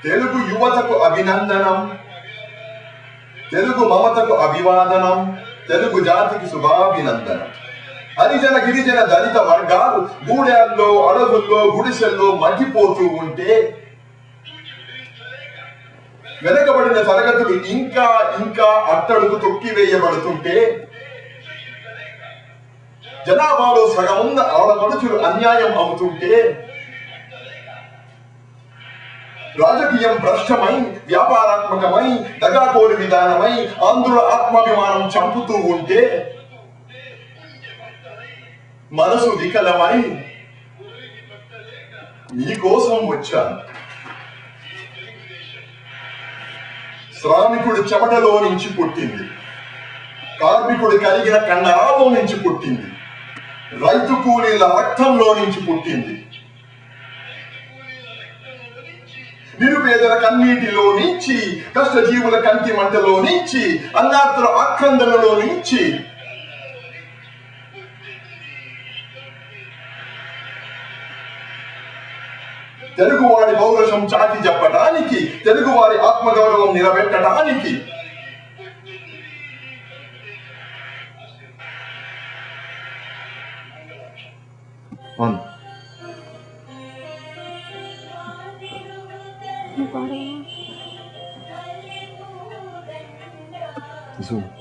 తెలుగు యువతకు అభినందనం, తెలుగు మమతకు అభివాదనం, తెలుగు జాతికి శుభాభినందనం. హరిజన గిరిజన దళిత వర్గాలు గూడెల్లో, అడవుల్లో, గుడిసెల్లో మగ్గిపోతూ ఉంటే, వెనకబడిన తరగతులు ఇంకా ఇంకా అట్టడుగు తొక్కివేయబడుతుంటే, జనాభాలో సగమున్న ఆడపడుచులు అన్యాయం అవుతుంటే, రాజకీయం భ్రష్టమై, వ్యాపారాత్మకమై, దగాకోరి విధానమై ఆంధ్రుల ఆత్మాభిమానం చంపుతూ ఉంటే, మనసు వికలమై మీకోసం వచ్చాను. శ్రామికుడు చెమటలో నుంచి పుట్టింది, కార్మికుడు కలిగిన కండరాల్లో నుంచి పుట్టింది, రైతు కూలీల రక్తంలో నుంచి పుట్టింది, నిరుపేదల కన్నీటిలో నుంచి, కష్టజీవుల కంటి మంటలో నుంచి, అన్నార్థుల ఆక్రందనలో నుంచి, తెలుగువాడి పౌరుషం చాటి చెప్పడానికి, తెలుగువారి ఆత్మగౌరవం నిలబెట్టడానికి Zoom.